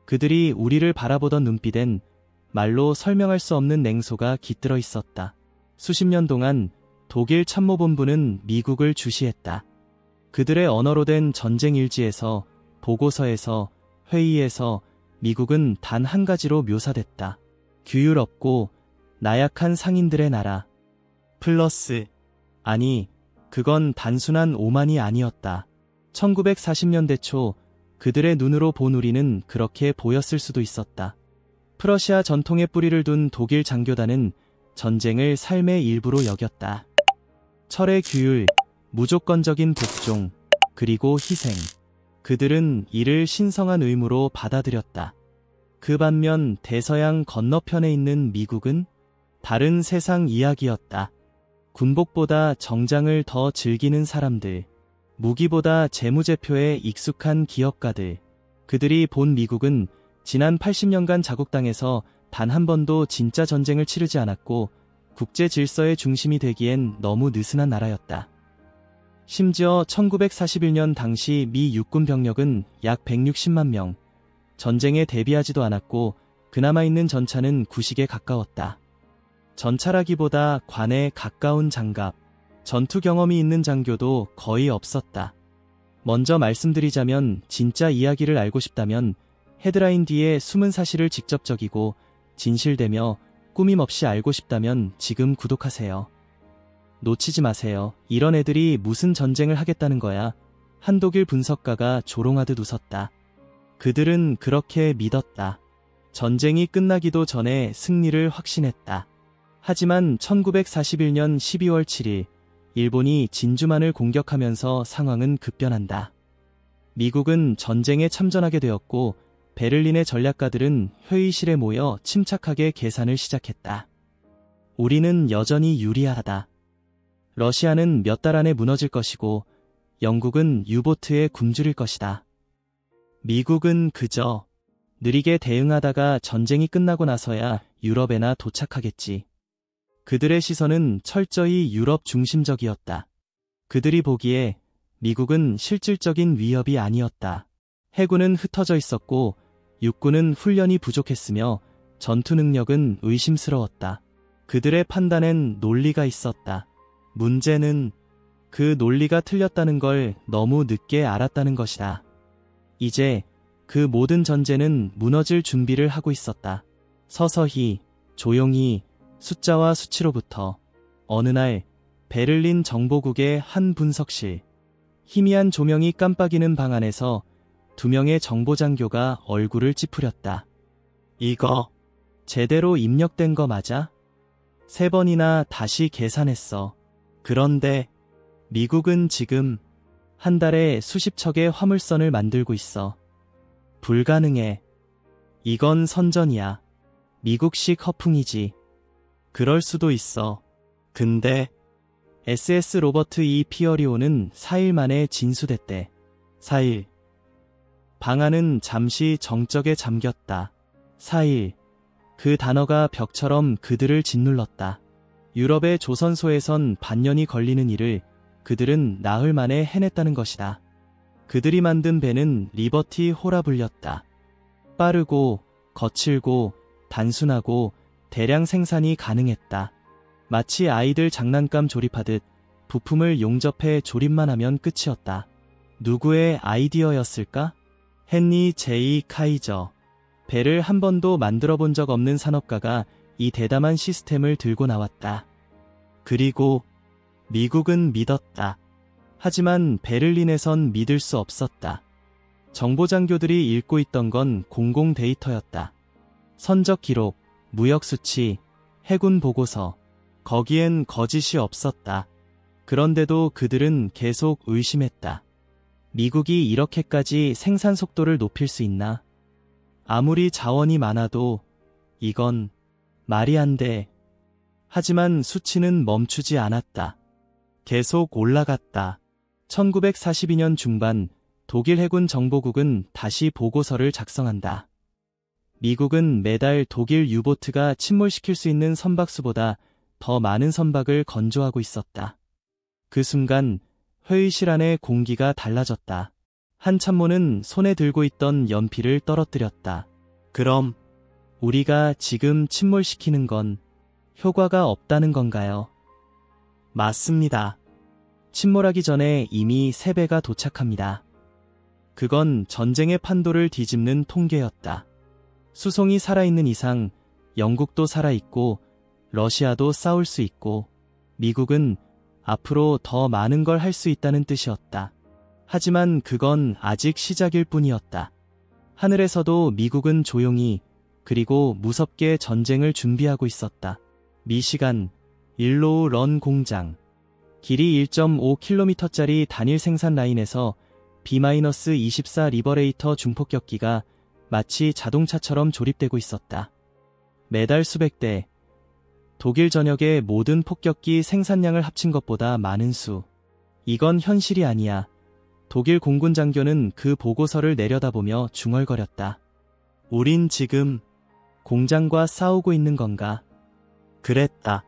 그들이 우리를 바라보던 눈빛엔 말로 설명할 수 없는 냉소가 깃들어 있었다. 수십 년 동안 독일 참모본부는 미국을 주시했다. 그들의 언어로 된 전쟁 일지에서, 보고서에서, 회의에서 미국은 단 한 가지로 묘사됐다. 규율 없고 나약한 상인들의 나라. 플러스. 아니, 그건 단순한 오만이 아니었다. 1940년대 초 그들의 눈으로 본 우리는 그렇게 보였을 수도 있었다. 프러시아 전통의 뿌리를 둔 독일 장교단은 전쟁을 삶의 일부로 여겼다. 철의 규율, 무조건적인 복종, 그리고 희생. 그들은 이를 신성한 의무로 받아들였다. 그 반면 대서양 건너편에 있는 미국은 다른 세상 이야기였다. 군복보다 정장을 더 즐기는 사람들, 무기보다 재무제표에 익숙한 기업가들. 그들이 본 미국은 지난 80년간 자국땅에서 단 한 번도 진짜 전쟁을 치르지 않았고 국제 질서의 중심이 되기엔 너무 느슨한 나라였다. 심지어 1941년 당시 미 육군 병력은 약 160만 명, 전쟁에 대비하지도 않았고 그나마 있는 전차는 90에 가까웠다. 전차라기보다 관에 가까운 장갑, 전투 경험이 있는 장교도 거의 없었다. 먼저 말씀드리자면 진짜 이야기를 알고 싶다면 헤드라인 뒤에 숨은 사실을 직접 적이고 진실되며 꾸밈 없이 알고 싶다면 지금 구독하세요. 놓치지 마세요. 이런 애들이 무슨 전쟁을 하겠다는 거야. 한 독일 분석가가 조롱하듯 웃었다. 그들은 그렇게 믿었다. 전쟁이 끝나기도 전에 승리를 확신했다. 하지만 1941년 12월 7일 일본이 진주만을 공격하면서 상황은 급변한다. 미국은 전쟁에 참전하게 되었고 베를린의 전략가들은 회의실에 모여 침착하게 계산을 시작했다. 우리는 여전히 유리하다. 러시아는 몇 달 안에 무너질 것이고 영국은 유보트에 굶주릴 것이다. 미국은 그저 느리게 대응하다가 전쟁이 끝나고 나서야 유럽에나 도착하겠지. 그들의 시선은 철저히 유럽 중심적이었다. 그들이 보기에 미국은 실질적인 위협이 아니었다. 해군은 흩어져 있었고 육군은 훈련이 부족했으며 전투 능력은 의심스러웠다. 그들의 판단엔 논리가 있었다. 문제는 그 논리가 틀렸다는 걸 너무 늦게 알았다는 것이다. 이제 그 모든 전제는 무너질 준비를 하고 있었다. 서서히, 조용히, 숫자와 수치로부터 어느 날 베를린 정보국의 한 분석실, 희미한 조명이 깜빡이는 방 안에서 두 명의 정보장교가 얼굴을 찌푸렸다. 이거 제대로 입력된 거 맞아? 3번이나 다시 계산했어. 그런데 미국은 지금 한 달에 수십 척의 화물선을 만들고 있어. 불가능해. 이건 선전이야. 미국식 허풍이지. 그럴 수도 있어. 근데 SS 로버트 E. 피어리오는 4일 만에 진수됐대. 4일. 방 안은 잠시 정적에 잠겼다. 4일. 그 단어가 벽처럼 그들을 짓눌렀다. 유럽의 조선소에선 반년이 걸리는 일을 그들은 나흘 만에 해냈다는 것이다. 그들이 만든 배는 리버티 호라 불렸다. 빠르고 거칠고 단순하고 대량 생산이 가능했다. 마치 아이들 장난감 조립하듯 부품을 용접해 조립만 하면 끝이었다. 누구의 아이디어였을까? 헨리 제이 카이저. 배를 한 번도 만들어 본 적 없는 산업가가 이 대담한 시스템을 들고 나왔다. 그리고 미국은 믿었다. 하지만 베를린에선 믿을 수 없었다. 정보장교들이 읽고 있던 건 공공 데이터였다. 선적 기록, 무역 수치, 해군 보고서. 거기엔 거짓이 없었다. 그런데도 그들은 계속 의심했다. 미국이 이렇게까지 생산 속도를 높일 수 있나? 아무리 자원이 많아도 이건 말이 안 돼. 하지만 수치는 멈추지 않았다. 계속 올라갔다. 1942년 중반 독일 해군 정보국은 다시 보고서를 작성한다. 미국은 매달 독일 유보트가 침몰시킬 수 있는 선박수보다 더 많은 선박을 건조하고 있었다. 그 순간 회의실 안의 공기가 달라졌다. 한 참모는 손에 들고 있던 연필을 떨어뜨렸다. 그럼 우리가 지금 침몰시키는 건 효과가 없다는 건가요? 맞습니다. 침몰하기 전에 이미 3배가 도착합니다. 그건 전쟁의 판도를 뒤집는 통계였다. 수송이 살아있는 이상 영국도 살아있고 러시아도 싸울 수 있고 미국은 앞으로 더 많은 걸 할 수 있다는 뜻이었다. 하지만 그건 아직 시작일 뿐이었다. 하늘에서도 미국은 조용히 그리고 무섭게 전쟁을 준비하고 있었다. 미시간 일로우 런 공장. 길이 1.5km짜리 단일 생산 라인에서 B-24 리버레이터 중폭격기가 마치 자동차처럼 조립되고 있었다. 매달 수백 대, 독일 전역의 모든 폭격기 생산량을 합친 것보다 많은 수. 이건 현실이 아니야. 독일 공군 장교는 그 보고서를 내려다보며 중얼거렸다. 우린 지금 공장과 싸우고 있는 건가? 그랬다.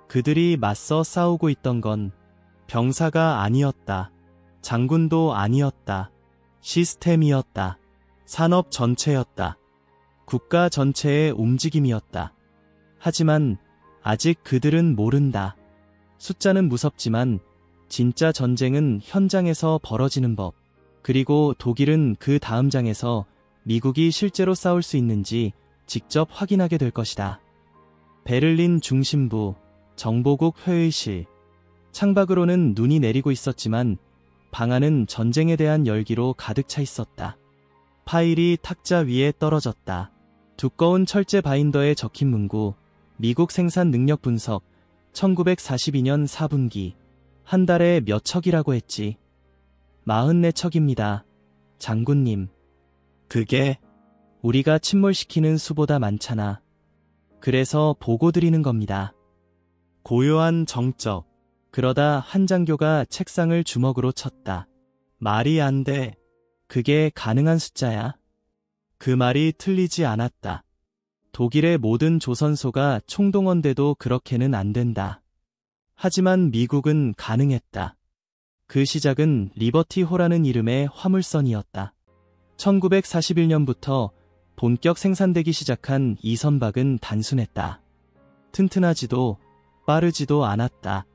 그들이 맞서 싸우고 있던 건 병사가 아니었다. 장군도 아니었다. 시스템이었다. 산업 전체였다. 국가 전체의 움직임이었다. 하지만 아직 그들은 모른다. 숫자는 무섭지만 진짜 전쟁은 현장에서 벌어지는 법. 그리고 독일은 그 다음 장에서 미국이 실제로 싸울 수 있는지 직접 확인하게 될 것이다. 베를린 중심부, 정보국 회의실. 창밖으로는 눈이 내리고 있었지만 방 안은 전쟁에 대한 열기로 가득 차 있었다. 파일이 탁자 위에 떨어졌다. 두꺼운 철제 바인더에 적힌 문구, 미국 생산 능력 분석, 1942년 4분기. 한 달에 몇 척이라고 했지? 44척입니다. 장군님. 그게 우리가 침몰시키는 수보다 많잖아. 그래서 보고 드리는 겁니다. 고요한 정적. 그러다 한 장교가 책상을 주먹으로 쳤다. 말이 안 돼. 그게 가능한 숫자야? 그 말이 틀리지 않았다. 독일의 모든 조선소가 총동원돼도 그렇게는 안 된다. 하지만 미국은 가능했다. 그 시작은 리버티호라는 이름의 화물선이었다. 1941년부터 본격 생산되기 시작한 이 선박은 단순했다. 튼튼하지도 빠르지도 않았다.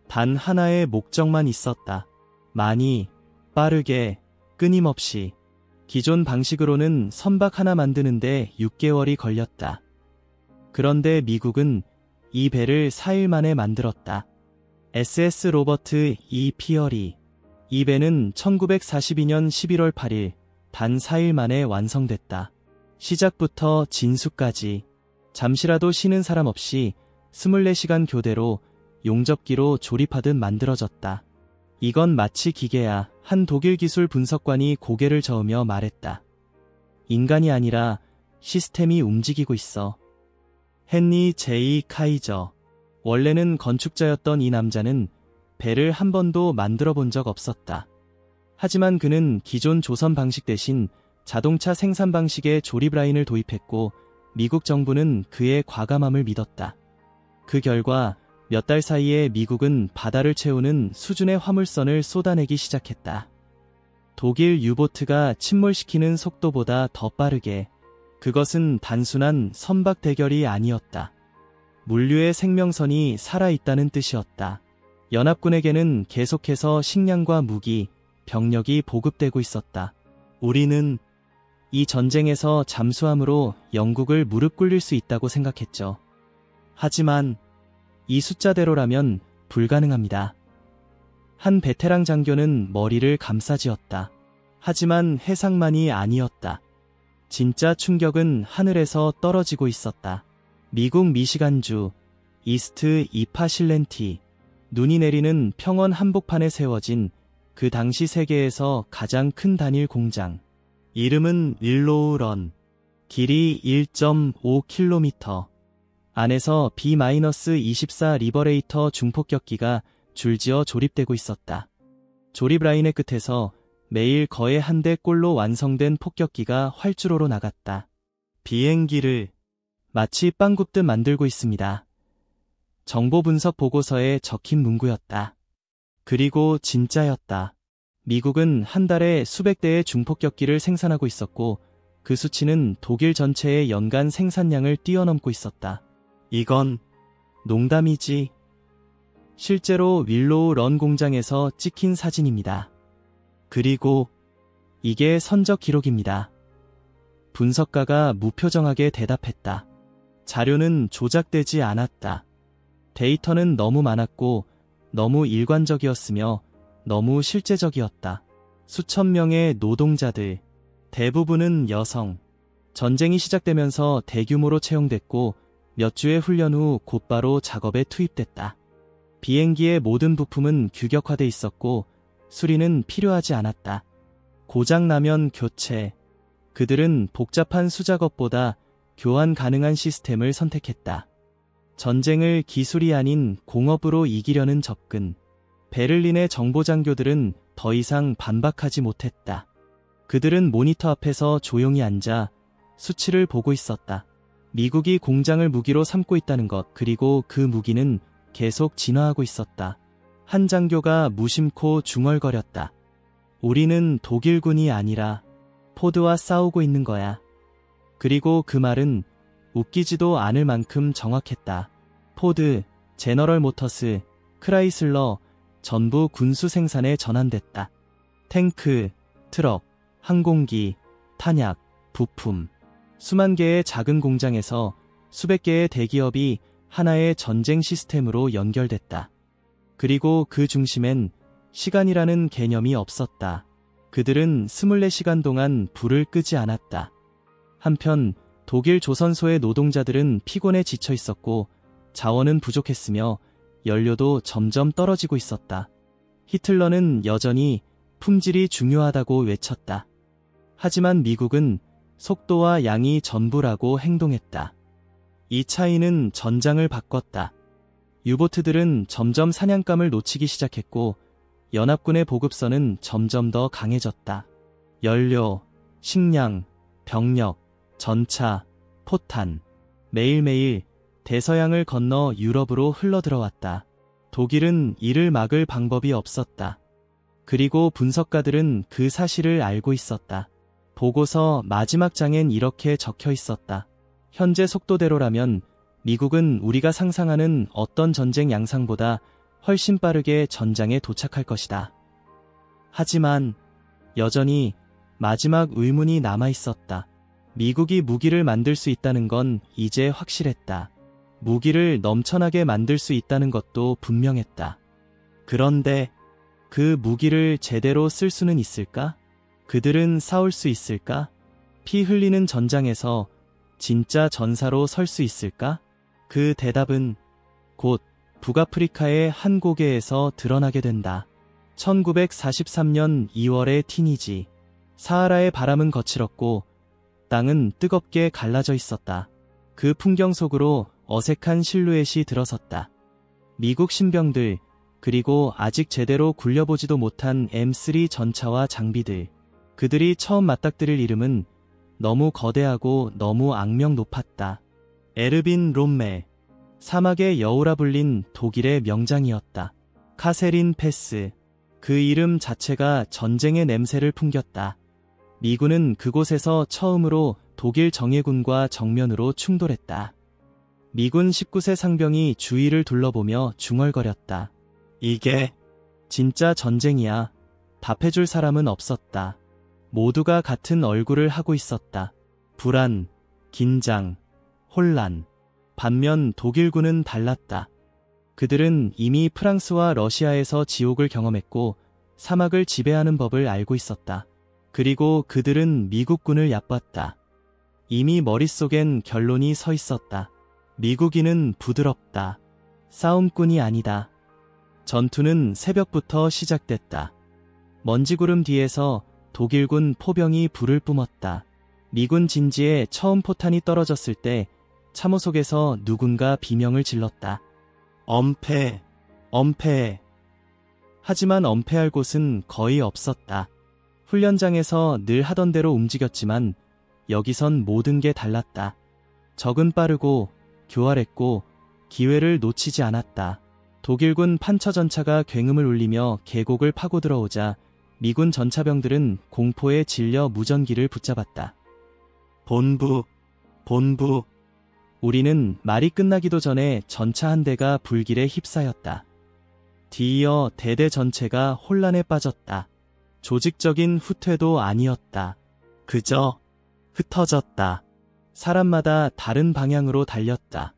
단 하나의 목적만 있었다. 많이, 빠르게, 끊임없이. 기존 방식으로는 선박 하나 만드는데 6개월이 걸렸다. 그런데 미국은 이 배를 4일 만에 만들었다. SS 로버트 E. 피어리. 이 배는 1942년 11월 8일 단 4일 만에 완성됐다. 시작부터 진수까지 잠시라도 쉬는 사람 없이 24시간 교대로 용접기로 조립하듯 만들어졌다. 이건 마치 기계야. 한 독일 기술 분석관이 고개를 저으며 말했다. 인간이 아니라 시스템이 움직이고 있어. 헨리 제이 카이저. 원래는 건축자였던 이 남자는 배를 한 번도 만들어 본 적 없었다. 하지만 그는 기존 조선 방식 대신 자동차 생산 방식의 조립 라인을 도입했고 미국 정부는 그의 과감함을 믿었다. 그 결과 몇 달 사이에 미국은 바다를 채우는 수준의 화물선을 쏟아내기 시작했다. 독일 유보트가 침몰시키는 속도보다 더 빠르게. 그것은 단순한 선박 대결이 아니었다. 물류의 생명선이 살아있다는 뜻이었다. 연합군에게는 계속해서 식량과 무기, 병력이 보급되고 있었다. 우리는 이 전쟁에서 잠수함으로 영국을 무릎 꿇릴 수 있다고 생각했죠. 하지만 이 숫자대로라면 불가능합니다. 한 베테랑 장교는 머리를 감싸쥐었다. 하지만 해상만이 아니었다. 진짜 충격은 하늘에서 떨어지고 있었다. 미국 미시간주 이스트 이파실렌티. 눈이 내리는 평원 한복판에 세워진 그 당시 세계에서 가장 큰 단일 공장. 이름은 일로우 런. 길이 1.5km. 안에서 B-24 리버레이터 중폭격기가 줄지어 조립되고 있었다. 조립 라인의 끝에서 매일 거의 한 대 꼴로 완성된 폭격기가 활주로로 나갔다. 비행기를 마치 빵 굽듯 만들고 있습니다. 정보 분석 보고서에 적힌 문구였다. 그리고 진짜였다. 미국은 한 달에 수백 대의 중폭격기를 생산하고 있었고 그 수치는 독일 전체의 연간 생산량을 뛰어넘고 있었다. 이건 농담이지. 실제로 윌로우 런 공장에서 찍힌 사진입니다. 그리고 이게 선적 기록입니다. 분석가가 무표정하게 대답했다. 자료는 조작되지 않았다. 데이터는 너무 많았고 너무 일관적이었으며 너무 실제적이었다. 수천 명의 노동자들, 대부분은 여성. 전쟁이 시작되면서 대규모로 채용됐고 몇 주의 훈련 후 곧바로 작업에 투입됐다. 비행기의 모든 부품은 규격화돼 있었고 수리는 필요하지 않았다. 고장나면 교체. 그들은 복잡한 수작업보다 교환 가능한 시스템을 선택했다. 전쟁을 기술이 아닌 공업으로 이기려는 접근. 베를린의 정보장교들은 더 이상 반박하지 못했다. 그들은 모니터 앞에서 조용히 앉아 수치를 보고 있었다. 미국이 공장을 무기로 삼고 있다는 것, 그리고 그 무기는 계속 진화하고 있었다. 한 장교가 무심코 중얼거렸다. 우리는 독일군이 아니라 포드와 싸우고 있는 거야. 그리고 그 말은 웃기지도 않을 만큼 정확했다. 포드, 제너럴 모터스, 크라이슬러 전부 군수 생산에 전환됐다. 탱크, 트럭, 항공기, 탄약, 부품. 수만 개의 작은 공장에서 수백 개의 대기업이 하나의 전쟁 시스템으로 연결됐다. 그리고 그 중심엔 시간이라는 개념이 없었다. 그들은 24시간 동안 불을 끄지 않았다. 한편 독일 조선소의 노동자들은 피곤에 지쳐 있었고 자원은 부족했으며 연료도 점점 떨어지고 있었다. 히틀러는 여전히 품질이 중요하다고 외쳤다. 하지만 미국은 속도와 양이 전부라고 행동했다. 이 차이는 전장을 바꿨다. 유보트들은 점점 사냥감을 놓치기 시작했고 연합군의 보급선은 점점 더 강해졌다. 연료, 식량, 병력, 전차, 포탄. 매일매일 대서양을 건너 유럽으로 흘러들어왔다. 독일은 이를 막을 방법이 없었다. 그리고 분석가들은 그 사실을 알고 있었다. 보고서 마지막 장엔 이렇게 적혀 있었다. 현재 속도대로라면 미국은 우리가 상상하는 어떤 전쟁 양상보다 훨씬 빠르게 전장에 도착할 것이다. 하지만 여전히 마지막 의문이 남아 있었다. 미국이 무기를 만들 수 있다는 건 이제 확실했다. 무기를 넘쳐나게 만들 수 있다는 것도 분명했다. 그런데 그 무기를 제대로 쓸 수는 있을까? 그들은 싸울 수 있을까? 피 흘리는 전장에서 진짜 전사로 설 수 있을까? 그 대답은 곧 북아프리카의 한 고개에서 드러나게 된다. 1943년 2월의 티니지. 사하라의 바람은 거칠었고 땅은 뜨겁게 갈라져 있었다. 그 풍경 속으로 어색한 실루엣이 들어섰다. 미국 신병들, 그리고 아직 제대로 굴려보지도 못한 M3 전차와 장비들. 그들이 처음 맞닥뜨릴 이름은 너무 거대하고 너무 악명 높았다. 에르빈 롬메. 사막의 여우라 불린 독일의 명장이었다. 카세린 패스. 그 이름 자체가 전쟁의 냄새를 풍겼다. 미군은 그곳에서 처음으로 독일 정예군과 정면으로 충돌했다. 미군 19세 상병이 주위를 둘러보며 중얼거렸다. 이게 진짜 전쟁이야. 답해줄 사람은 없었다. 모두가 같은 얼굴을 하고 있었다. 불안, 긴장, 혼란. 반면 독일군은 달랐다. 그들은 이미 프랑스와 러시아에서 지옥을 경험했고 사막을 지배하는 법을 알고 있었다. 그리고 그들은 미국군을 얕봤다. 이미 머릿속엔 결론이 서 있었다. 미국인은 부드럽다. 싸움꾼이 아니다. 전투는 새벽부터 시작됐다. 먼지구름 뒤에서 독일군 포병이 불을 뿜었다. 미군 진지에 처음 포탄이 떨어졌을 때 참호 속에서 누군가 비명을 질렀다. 엄폐, 엄폐. 하지만 엄폐할 곳은 거의 없었다. 훈련장에서 늘 하던 대로 움직였지만 여기선 모든 게 달랐다. 적은 빠르고 교활했고 기회를 놓치지 않았다. 독일군 판처전차가 굉음을 울리며 계곡을 파고 들어오자 미군 전차병들은 공포에 질려 무전기를 붙잡았다. 본부, 본부. 우리는 말이 끝나기도 전에 전차 한 대가 불길에 휩싸였다. 뒤이어 대대 전체가 혼란에 빠졌다. 조직적인 후퇴도 아니었다. 그저 흩어졌다. 사람마다 다른 방향으로 달렸다.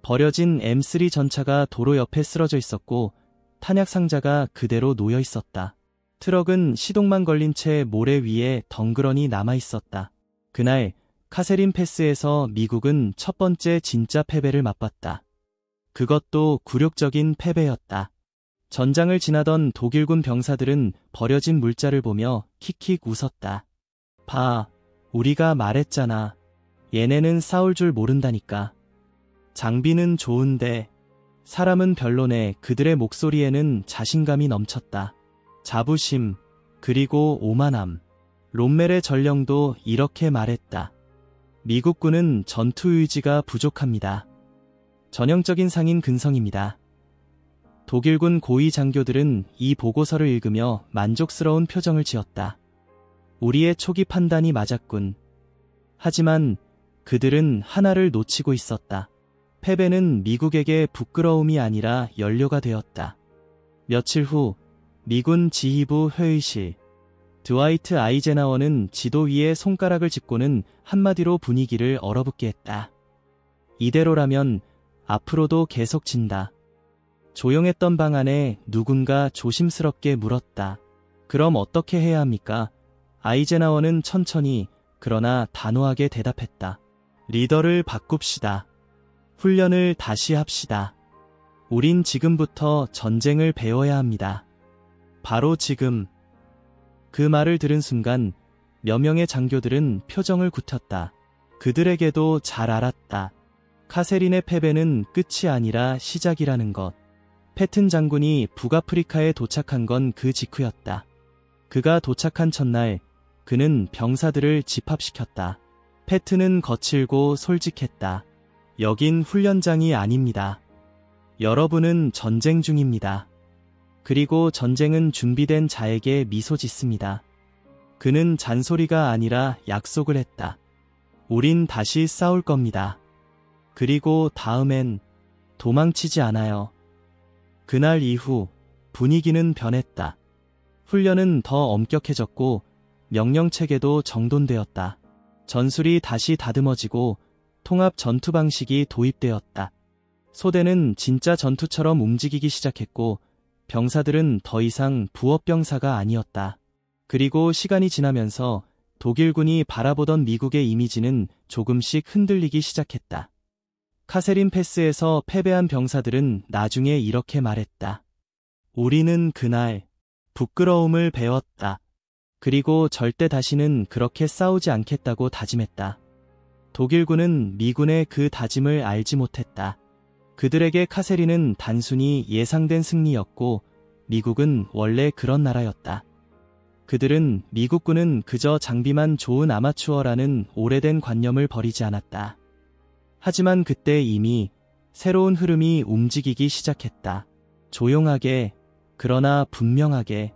버려진 M3 전차가 도로 옆에 쓰러져 있었고 탄약 상자가 그대로 놓여 있었다. 트럭은 시동만 걸린 채 모래 위에 덩그러니 남아 있었다. 그날 카세린 패스에서 미국은 첫 번째 진짜 패배를 맛봤다. 그것도 굴욕적인 패배였다. 전장을 지나던 독일군 병사들은 버려진 물자를 보며 킥킥 웃었다. 봐, 우리가 말했잖아. 얘네는 싸울 줄 모른다니까. 장비는 좋은데 사람은 별로네. 그들의 목소리에는 자신감이 넘쳤다. 자부심, 그리고 오만함. 롬멜의 전령도 이렇게 말했다. 미국군은 전투 의지가 부족합니다. 전형적인 상인 근성입니다. 독일군 고위 장교들은 이 보고서를 읽으며 만족스러운 표정을 지었다. 우리의 초기 판단이 맞았군. 하지만 그들은 하나를 놓치고 있었다. 패배는 미국에게 부끄러움이 아니라 연료가 되었다. 며칠 후 미군 지휘부 회의실. 드와이트 아이젠하워는 지도 위에 손가락을 짚고는 한마디로 분위기를 얼어붙게 했다. 이대로라면 앞으로도 계속 진다. 조용했던 방 안에 누군가 조심스럽게 물었다. 그럼 어떻게 해야 합니까? 아이젠하워는 천천히 그러나 단호하게 대답했다. 리더를 바꿉시다. 훈련을 다시 합시다. 우린 지금부터 전쟁을 배워야 합니다. 바로 지금. 그 말을 들은 순간 몇 명의 장교들은 표정을 굳혔다. 그들에게도 잘 알았다. 카세린의 패배는 끝이 아니라 시작이라는 것. 패튼 장군이 북아프리카에 도착한 건 그 직후였다. 그가 도착한 첫날 그는 병사들을 집합시켰다. 패튼은 거칠고 솔직했다. 여긴 훈련장이 아닙니다. 여러분은 전쟁 중입니다. 그리고 전쟁은 준비된 자에게 미소 짓습니다. 그는 잔소리가 아니라 약속을 했다. 우린 다시 싸울 겁니다. 그리고 다음엔 도망치지 않아요. 그날 이후 분위기는 변했다. 훈련은 더 엄격해졌고 명령체계도 정돈되었다. 전술이 다시 다듬어지고 통합 전투 방식이 도입되었다. 소대는 진짜 전투처럼 움직이기 시작했고 병사들은 더 이상 부업병사가 아니었다. 그리고 시간이 지나면서 독일군이 바라보던 미국의 이미지는 조금씩 흔들리기 시작했다. 카세린 패스에서 패배한 병사들은 나중에 이렇게 말했다. 우리는 그날 부끄러움을 배웠다. 그리고 절대 다시는 그렇게 싸우지 않겠다고 다짐했다. 독일군은 미군의 그 다짐을 알지 못했다. 그들에게 카세린은 단순히 예상된 승리였고 미국은 원래 그런 나라였다. 그들은 미국군은 그저 장비만 좋은 아마추어라는 오래된 관념을 버리지 않았다. 하지만 그때 이미 새로운 흐름이 움직이기 시작했다. 조용하게, 그러나 분명하게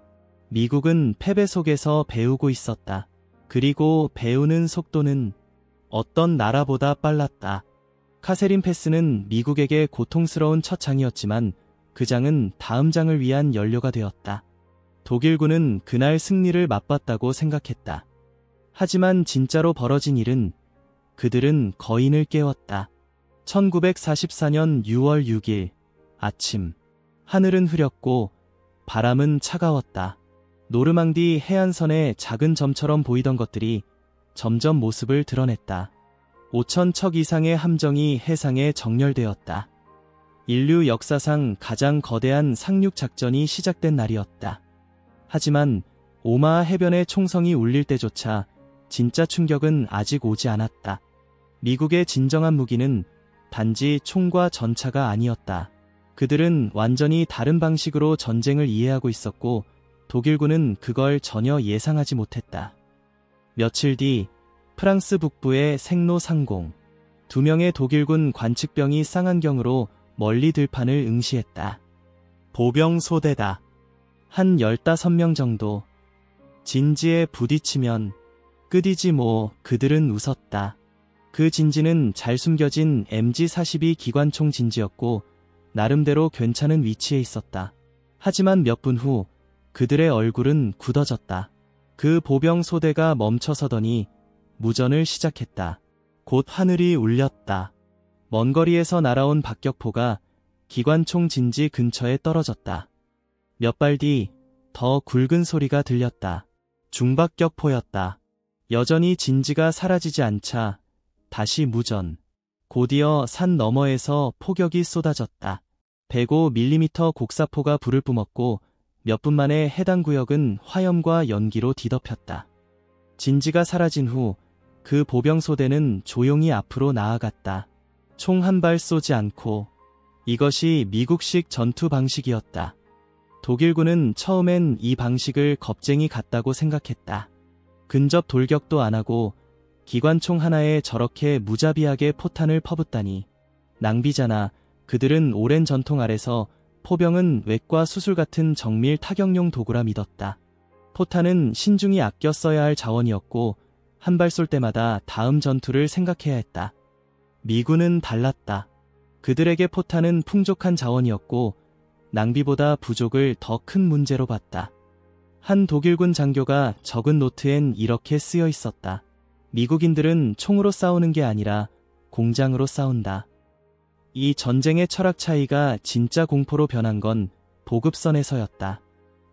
미국은 패배 속에서 배우고 있었다. 그리고 배우는 속도는 어떤 나라보다 빨랐다. 카세린 패스는 미국에게 고통스러운 첫 장이었지만 그 장은 다음 장을 위한 연료가 되었다. 독일군은 그날 승리를 맛봤다고 생각했다. 하지만 진짜로 벌어진 일은 그들은 거인을 깨웠다. 1944년 6월 6일 아침. 하늘은 흐렸고 바람은 차가웠다. 노르망디 해안선의 작은 점처럼 보이던 것들이 점점 모습을 드러냈다. 5,000척 이상의 함정이 해상에 정렬되었다. 인류 역사상 가장 거대한 상륙 작전이 시작된 날이었다. 하지만 오마하 해변의 총성이 울릴 때조차 진짜 충격은 아직 오지 않았다. 미국의 진정한 무기는 단지 총과 전차가 아니었다. 그들은 완전히 다른 방식으로 전쟁을 이해하고 있었고 독일군은 그걸 전혀 예상하지 못했다. 며칠 뒤 프랑스 북부의 생로 상공. 2명의 독일군 관측병이 쌍안경으로 멀리 들판을 응시했다. 보병 소대다. 한 15명 정도. 진지에 부딪히면 끝이지 뭐. 그들은 웃었다. 그 진지는 잘 숨겨진 MG-42 기관총 진지였고 나름대로 괜찮은 위치에 있었다. 하지만 몇 분 후 그들의 얼굴은 굳어졌다. 그 보병 소대가 멈춰서더니 무전을 시작했다. 곧 하늘이 울렸다. 먼 거리에서 날아온 박격포가 기관총 진지 근처에 떨어졌다. 몇 발 뒤 더 굵은 소리가 들렸다. 중박격포였다. 여전히 진지가 사라지지 않자 다시 무전. 곧이어 산 너머에서 포격이 쏟아졌다. 105mm 곡사포가 불을 뿜었고 몇 분 만에 해당 구역은 화염과 연기로 뒤덮였다. 진지가 사라진 후 그 보병소대는 조용히 앞으로 나아갔다. 총 한 발 쏘지 않고. 이것이 미국식 전투 방식이었다. 독일군은 처음엔 이 방식을 겁쟁이 같다고 생각했다. 근접 돌격도 안 하고 기관총 하나에 저렇게 무자비하게 포탄을 퍼붓다니. 낭비잖아. 그들은 오랜 전통 아래서 포병은 외과 수술 같은 정밀 타격용 도구라 믿었다. 포탄은 신중히 아껴 써야 할 자원이었고 한 발 쏠 때마다 다음 전투를 생각해야 했다. 미군은 달랐다. 그들에게 포탄은 풍족한 자원이었고 낭비보다 부족을 더 큰 문제로 봤다. 한 독일군 장교가 적은 노트엔 이렇게 쓰여 있었다. 미국인들은 총으로 싸우는 게 아니라 공장으로 싸운다. 이 전쟁의 철학 차이가 진짜 공포로 변한 건 보급선에서였다.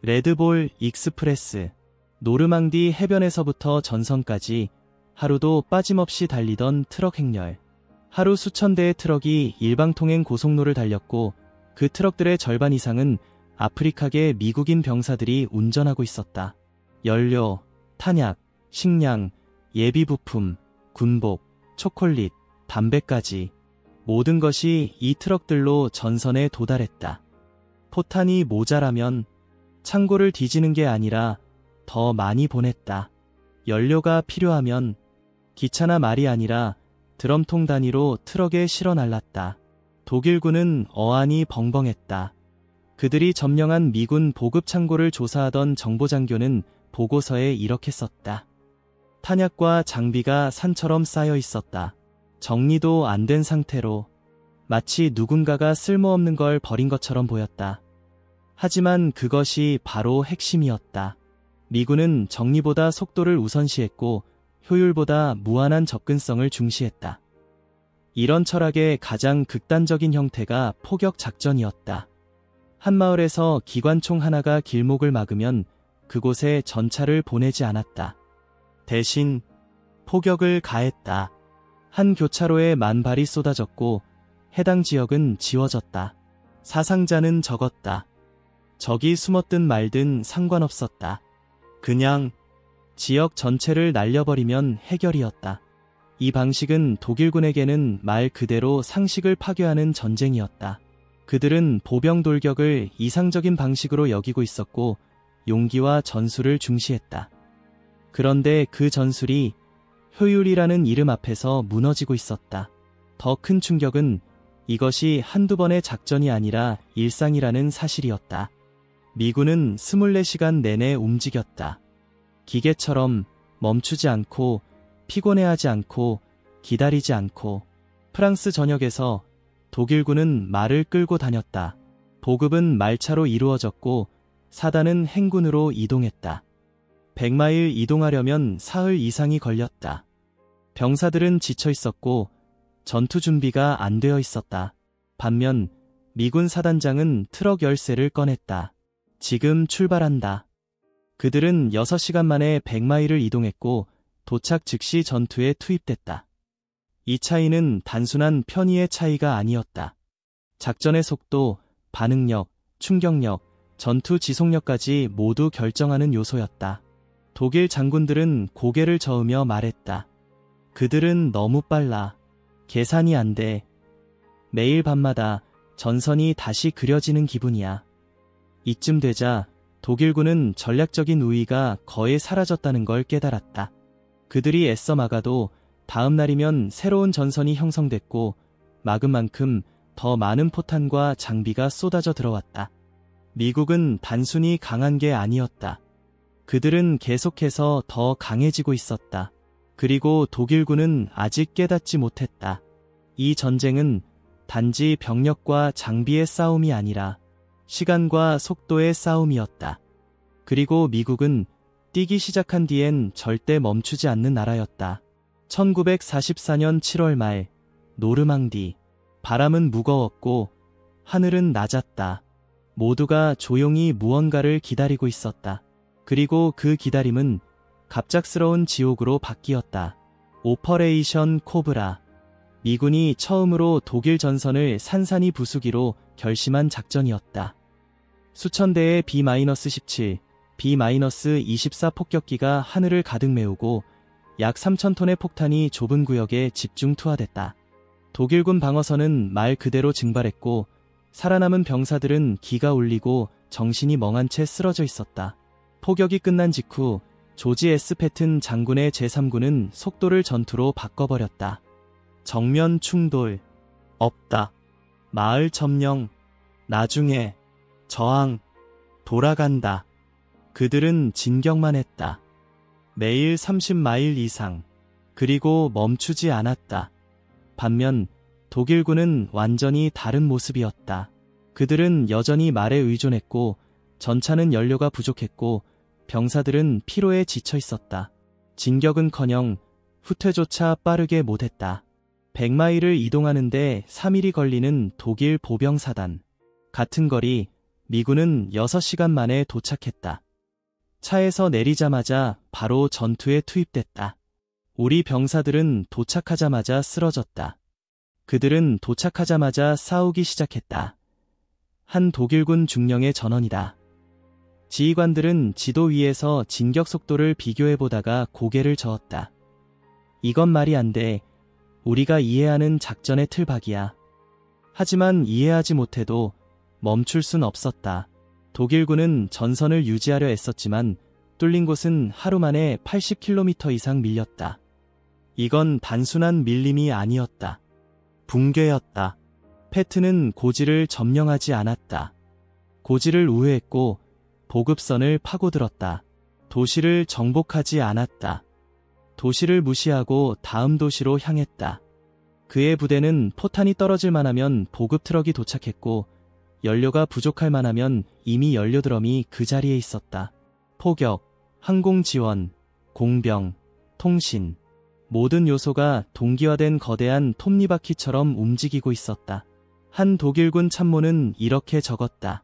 레드볼 익스프레스, 노르망디 해변에서부터 전선까지 하루도 빠짐없이 달리던 트럭 행렬. 하루 수천 대의 트럭이 일방통행 고속로를 달렸고 그 트럭들의 절반 이상은 아프리카계 미국인 병사들이 운전하고 있었다. 연료, 탄약, 식량, 예비부품, 군복, 초콜릿, 담배까지 모든 것이 이 트럭들로 전선에 도달했다. 포탄이 모자라면 창고를 뒤지는 게 아니라 더 많이 보냈다. 연료가 필요하면 기차나 말이 아니라 드럼통 단위로 트럭에 실어 날랐다. 독일군은 어안이 벙벙했다. 그들이 점령한 미군 보급 창고를 조사하던 정보장교는 보고서에 이렇게 썼다. 탄약과 장비가 산처럼 쌓여 있었다. 정리도 안 된 상태로 마치 누군가가 쓸모없는 걸 버린 것처럼 보였다. 하지만 그것이 바로 핵심이었다. 미군은 정리보다 속도를 우선시했고 효율보다 무한한 접근성을 중시했다. 이런 철학의 가장 극단적인 형태가 포격 작전이었다. 한 마을에서 기관총 하나가 길목을 막으면 그곳에 전차를 보내지 않았다. 대신 포격을 가했다. 한 교차로에 만 발이 쏟아졌고 해당 지역은 지워졌다. 사상자는 적었다. 적이 숨었든 말든 상관없었다. 그냥 지역 전체를 날려버리면 해결이었다. 이 방식은 독일군에게는 말 그대로 상식을 파괴하는 전쟁이었다. 그들은 보병 돌격을 이상적인 방식으로 여기고 있었고 용기와 전술을 중시했다. 그런데 그 전술이 효율이라는 이름 앞에서 무너지고 있었다. 더 큰 충격은 이것이 한두 번의 작전이 아니라 일상이라는 사실이었다. 미군은 24시간 내내 움직였다. 기계처럼 멈추지 않고 피곤해하지 않고 기다리지 않고. 프랑스 전역에서 독일군은 말을 끌고 다녔다. 보급은 말차로 이루어졌고 사단은 행군으로 이동했다. 100마일 이동하려면 사흘 이상이 걸렸다. 병사들은 지쳐 있었고 전투 준비가 안 되어 있었다. 반면 미군 사단장은 트럭 열쇠를 꺼냈다. 지금 출발한다. 그들은 6시간 만에 100마일을 이동했고 도착 즉시 전투에 투입됐다. 이 차이는 단순한 편의의 차이가 아니었다. 작전의 속도, 반응력, 충격력, 전투 지속력까지 모두 결정하는 요소였다. 독일 장군들은 고개를 저으며 말했다. 그들은 너무 빨라. 계산이 안 돼. 매일 밤마다 전선이 다시 그려지는 기분이야. 이쯤 되자 독일군은 전략적인 우위가 거의 사라졌다는 걸 깨달았다. 그들이 애써 막아도 다음 날이면 새로운 전선이 형성됐고 막은 만큼 더 많은 포탄과 장비가 쏟아져 들어왔다. 미국은 단순히 강한 게 아니었다. 그들은 계속해서 더 강해지고 있었다. 그리고 독일군은 아직 깨닫지 못했다. 이 전쟁은 단지 병력과 장비의 싸움이 아니라 시간과 속도의 싸움이었다. 그리고 미국은 뛰기 시작한 뒤엔 절대 멈추지 않는 나라였다. 1944년 7월 말, 노르망디. 바람은 무거웠고 하늘은 낮았다. 모두가 조용히 무언가를 기다리고 있었다. 그리고 그 기다림은 갑작스러운 지옥으로 바뀌었다. 오퍼레이션 코브라. 미군이 처음으로 독일 전선을 산산이 부수기로 결심한 작전이었다. 수천 대의 B-17, B-24 폭격기가 하늘을 가득 메우고 약 3,000톤의 폭탄이 좁은 구역에 집중 투하됐다. 독일군 방어선은 말 그대로 증발했고 살아남은 병사들은 기가 울리고 정신이 멍한 채 쓰러져 있었다. 포격이 끝난 직후 조지 S. 패튼 장군의 제3군은 속도를 전투로 바꿔버렸다. 정면 충돌. 없다. 마을 점령. 나중에. 저항. 돌아간다. 그들은 진격만 했다. 매일 30마일 이상. 그리고 멈추지 않았다. 반면 독일군은 완전히 다른 모습이었다. 그들은 여전히 말에 의존했고 전차는 연료가 부족했고 병사들은 피로에 지쳐 있었다. 진격은커녕 후퇴조차 빠르게 못했다. 100마일을 이동하는데 3일이 걸리는 독일 보병사단. 같은 거리, 미군은 6시간 만에 도착했다. 차에서 내리자마자 바로 전투에 투입됐다. 우리 병사들은 도착하자마자 쓰러졌다. 그들은 도착하자마자 싸우기 시작했다. 한 독일군 중령의 전언이다. 지휘관들은 지도 위에서 진격 속도를 비교해보다가 고개를 저었다. 이건 말이 안 돼. 우리가 이해하는 작전의 틀박이야. 하지만 이해하지 못해도 멈출 순 없었다. 독일군은 전선을 유지하려 애썼지만 뚫린 곳은 하루 만에 80km 이상 밀렸다. 이건 단순한 밀림이 아니었다. 붕괴였다. 패트는 고지를 점령하지 않았다. 고지를 우회했고 보급선을 파고들었다. 도시를 정복하지 않았다. 도시를 무시하고 다음 도시로 향했다. 그의 부대는 포탄이 떨어질 만하면 보급 트럭이 도착했고 연료가 부족할 만하면 이미 연료 드럼이 그 자리에 있었다. 포격, 항공 지원, 공병, 통신, 모든 요소가 동기화된 거대한 톱니바퀴처럼 움직이고 있었다. 한 독일군 참모는 이렇게 적었다.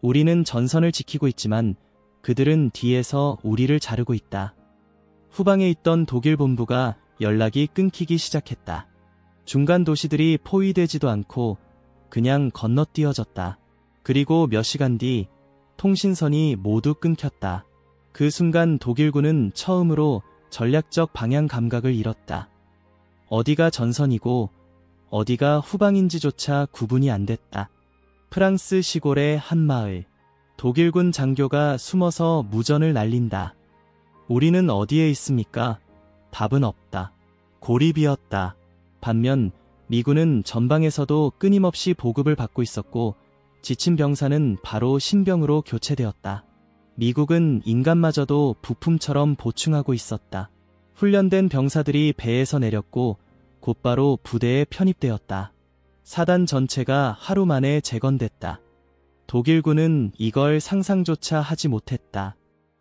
우리는 전선을 지키고 있지만 그들은 뒤에서 우리를 자르고 있다. 후방에 있던 독일 본부가 연락이 끊기기 시작했다. 중간 도시들이 포위되지도 않고 그냥 건너뛰어졌다. 그리고 몇 시간 뒤 통신선이 모두 끊겼다. 그 순간 독일군은 처음으로 전략적 방향 감각을 잃었다. 어디가 전선이고 어디가 후방인지조차 구분이 안 됐다. 프랑스 시골의 한 마을. 독일군 장교가 숨어서 무전을 날린다. 우리는 어디에 있습니까? 답은 없다. 고립이었다. 반면 미군은 전방에서도 끊임없이 보급을 받고 있었고 지친 병사는 바로 신병으로 교체되었다. 미국은 인간마저도 부품처럼 보충하고 있었다. 훈련된 병사들이 배에서 내렸고 곧바로 부대에 편입되었다. 사단 전체가 하루 만에 재건됐다. 독일군은 이걸 상상조차 하지 못했다.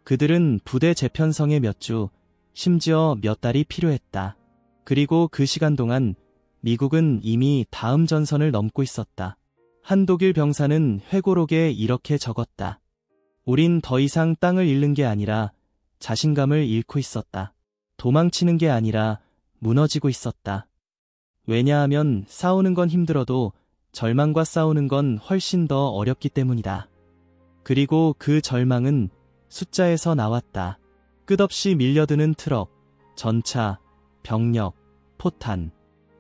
그들은 부대 재편성에 몇 주, 심지어 몇 달이 필요했다. 그리고 그 시간 동안 미국은 이미 다음 전선을 넘고 있었다. 한 독일 병사는 회고록에 이렇게 적었다. 우린 더 이상 땅을 잃는 게 아니라 자신감을 잃고 있었다. 도망치는 게 아니라 무너지고 있었다. 왜냐하면 싸우는 건 힘들어도 절망과 싸우는 건 훨씬 더 어렵기 때문이다. 그리고 그 절망은 숫자에서 나왔다. 끝없이 밀려드는 트럭, 전차, 병력, 포탄.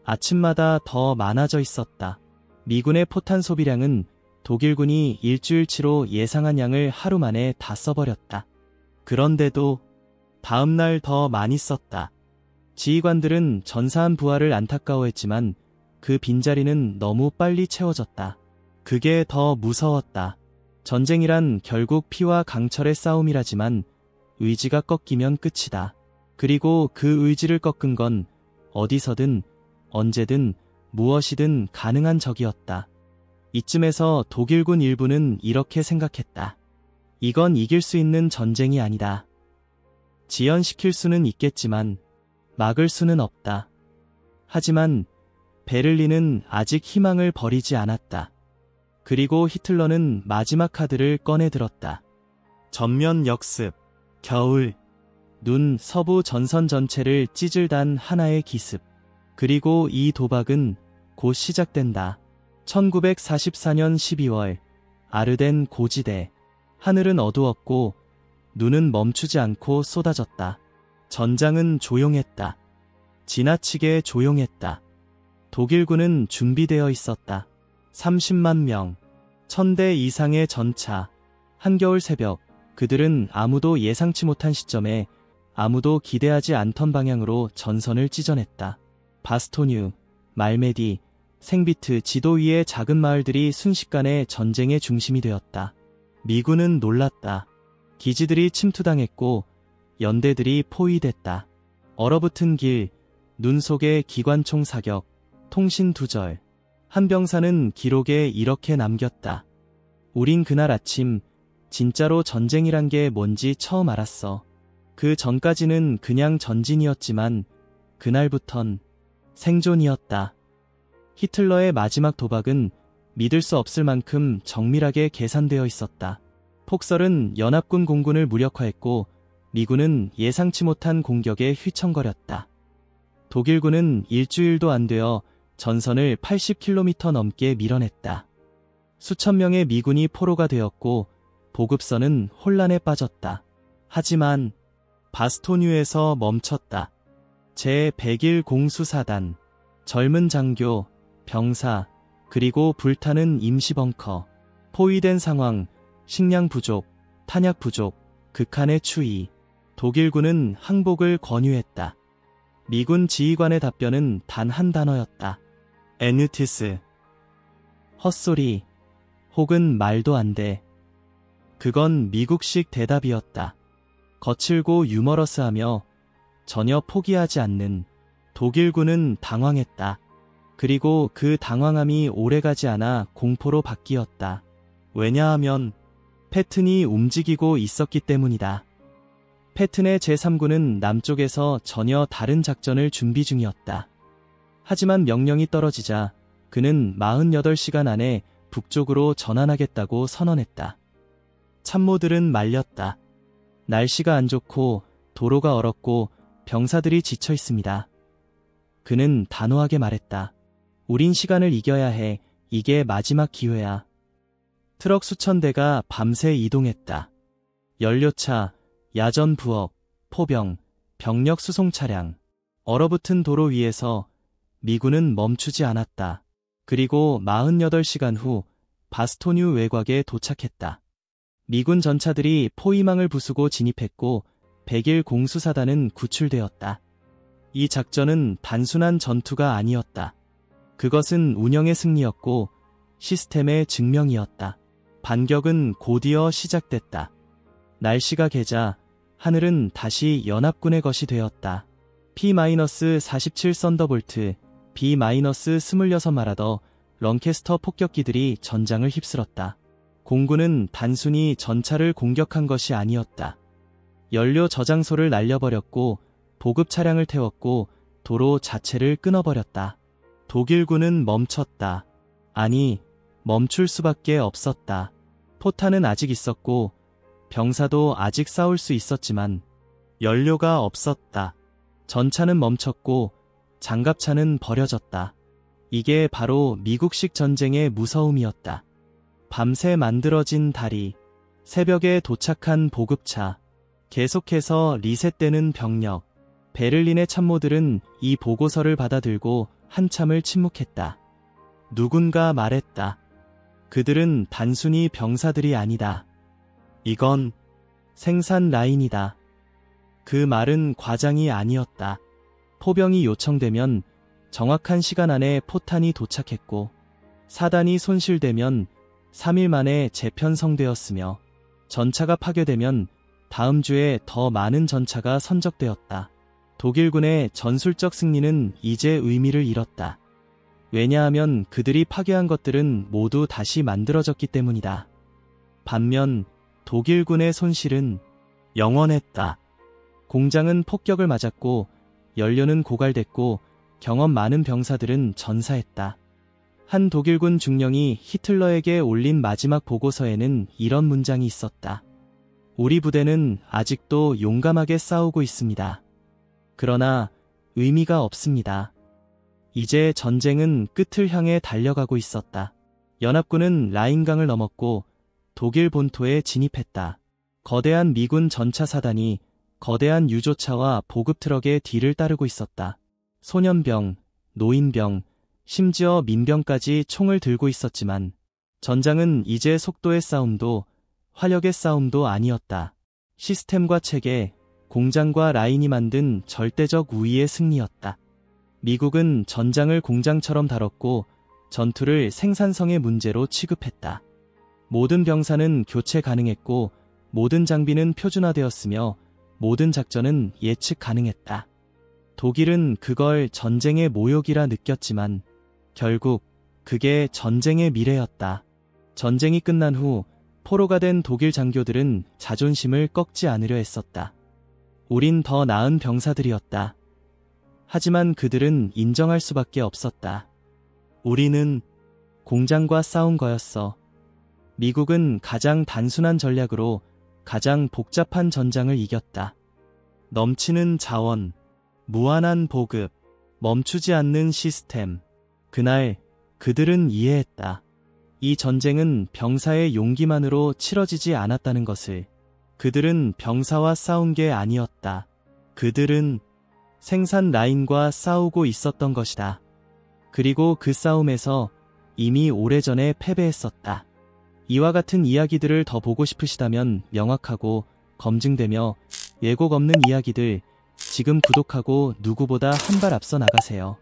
아침마다 더 많아져 있었다. 미군의 포탄 소비량은 독일군이 일주일치로 예상한 양을 하루 만에 다 써버렸다. 그런데도 다음날 더 많이 썼다. 지휘관들은 전사한 부하를 안타까워했지만 그 빈자리는 너무 빨리 채워졌다. 그게 더 무서웠다. 전쟁이란 결국 피와 강철의 싸움이라지만 의지가 꺾이면 끝이다. 그리고 그 의지를 꺾은 건 어디서든 언제든 무엇이든 가능한 적이었다. 이쯤에서 독일군 일부는 이렇게 생각했다. 이건 이길 수 있는 전쟁이 아니다. 지연시킬 수는 있겠지만 막을 수는 없다. 하지만 베를린은 아직 희망을 버리지 않았다. 그리고 히틀러는 마지막 카드를 꺼내들었다. 전면 역습, 겨울, 눈 서부 전선 전체를 찌질단 하나의 기습. 그리고 이 도박은 곧 시작된다. 1944년 12월, 아르덴 고지대. 하늘은 어두웠고 눈은 멈추지 않고 쏟아졌다. 전장은 조용했다. 지나치게 조용했다. 독일군은 준비되어 있었다. 30만 명, 1000대 이상의 전차. 한겨울 새벽, 그들은 아무도 예상치 못한 시점에 아무도 기대하지 않던 방향으로 전선을 찢어냈다. 바스토뉴, 말메디, 생비트 지도 위의 작은 마을들이 순식간에 전쟁의 중심이 되었다. 미군은 놀랐다. 기지들이 침투당했고 연대들이 포위됐다. 얼어붙은 길, 눈 속에 기관총 사격, 통신 두절. 한 병사는 기록에 이렇게 남겼다. 우린 그날 아침 진짜로 전쟁이란 게 뭔지 처음 알았어. 그 전까지는 그냥 전진이었지만 그날부턴 생존이었다. 히틀러의 마지막 도박은 믿을 수 없을 만큼 정밀하게 계산되어 있었다. 폭설은 연합군 공군을 무력화했고 미군은 예상치 못한 공격에 휘청거렸다. 독일군은 일주일도 안 되어 전선을 80km 넘게 밀어냈다. 수천 명의 미군이 포로가 되었고 보급선은 혼란에 빠졌다. 하지만 바스토뉴에서 멈췄다. 제101 공수사단, 젊은 장교, 병사, 그리고 불타는 임시벙커, 포위된 상황, 식량 부족, 탄약 부족, 극한의 추위. 독일군은 항복을 권유했다. 미군 지휘관의 답변은 단 한 단어였다. 에누티스. 헛소리. 혹은 말도 안 돼. 그건 미국식 대답이었다. 거칠고 유머러스하며 전혀 포기하지 않는. 독일군은 당황했다. 그리고 그 당황함이 오래가지 않아 공포로 바뀌었다. 왜냐하면 패튼이 움직이고 있었기 때문이다. 패튼의 제3군은 남쪽에서 전혀 다른 작전을 준비 중이었다. 하지만 명령이 떨어지자 그는 48시간 안에 북쪽으로 전환하겠다고 선언했다. 참모들은 말렸다. 날씨가 안 좋고 도로가 얼었고 병사들이 지쳐 있습니다. 그는 단호하게 말했다. 우린 시간을 이겨야 해. 이게 마지막 기회야. 트럭 수천 대가 밤새 이동했다. 연료차, 야전 부엌, 포병, 병력 수송 차량. 얼어붙은 도로 위에서 미군은 멈추지 않았다. 그리고 48시간 후 바스토뉴 외곽에 도착했다. 미군 전차들이 포위망을 부수고 진입했고 101 공수사단은 구출되었다. 이 작전은 단순한 전투가 아니었다. 그것은 운영의 승리였고 시스템의 증명이었다. 반격은 곧이어 시작됐다. 날씨가 개자 하늘은 다시 연합군의 것이 되었다. P-47 썬더볼트, B-26 마라더, 런캐스터 폭격기들이 전장을 휩쓸었다. 공군은 단순히 전차를 공격한 것이 아니었다. 연료 저장소를 날려버렸고 보급 차량을 태웠고 도로 자체를 끊어버렸다. 독일군은 멈췄다. 아니, 멈출 수밖에 없었다. 포탄은 아직 있었고 병사도 아직 싸울 수 있었지만 연료가 없었다. 전차는 멈췄고 장갑차는 버려졌다. 이게 바로 미국식 전쟁의 무서움이었다. 밤새 만들어진 다리, 새벽에 도착한 보급차, 계속해서 리셋되는 병력. 베를린의 참모들은 이 보고서를 받아들고 한참을 침묵했다. 누군가 말했다. 그들은 단순히 병사들이 아니다. 이건 생산 라인이다. 그 말은 과장이 아니었다. 포병이 요청되면 정확한 시간 안에 포탄이 도착했고 사단이 손실되면 3일 만에 재편성되었으며 전차가 파괴되면 다음 주에 더 많은 전차가 선적되었다. 독일군의 전술적 승리는 이제 의미를 잃었다. 왜냐하면 그들이 파괴한 것들은 모두 다시 만들어졌기 때문이다. 반면 독일군의 손실은 영원했다. 공장은 폭격을 맞았고 연료는 고갈됐고 경험 많은 병사들은 전사했다. 한 독일군 중령이 히틀러에게 올린 마지막 보고서에는 이런 문장이 있었다. 우리 부대는 아직도 용감하게 싸우고 있습니다. 그러나 의미가 없습니다. 이제 전쟁은 끝을 향해 달려가고 있었다. 연합군은 라인강을 넘었고 독일 본토에 진입했다. 거대한 미군 전차 사단이 거대한 유조차와 보급트럭의 뒤를 따르고 있었다. 소년병, 노인병, 심지어 민병까지 총을 들고 있었지만 전장은 이제 속도의 싸움도 화력의 싸움도 아니었다. 시스템과 체계, 공장과 라인이 만든 절대적 우위의 승리였다. 미국은 전장을 공장처럼 다뤘고 전투를 생산성의 문제로 취급했다. 모든 병사는 교체 가능했고 모든 장비는 표준화되었으며 모든 작전은 예측 가능했다. 독일은 그걸 전쟁의 모욕이라 느꼈지만 결국 그게 전쟁의 미래였다. 전쟁이 끝난 후 포로가 된 독일 장교들은 자존심을 꺾지 않으려 했었다. 우린 더 나은 병사들이었다. 하지만 그들은 인정할 수밖에 없었다. 우리는 공장과 싸운 거였어. 미국은 가장 단순한 전략으로 가장 복잡한 전장을 이겼다. 넘치는 자원, 무한한 보급, 멈추지 않는 시스템. 그날 그들은 이해했다. 이 전쟁은 병사의 용기만으로 치러지지 않았다는 것을. 그들은 병사와 싸운 게 아니었다. 그들은 생산 라인과 싸우고 있었던 것이다. 그리고 그 싸움에서 이미 오래전에 패배했었다. 이와 같은 이야기들을 더 보고 싶으시다면 명확하고 검증되며 왜곡 없는 이야기들 지금 구독하고 누구보다 한 발 앞서 나가세요.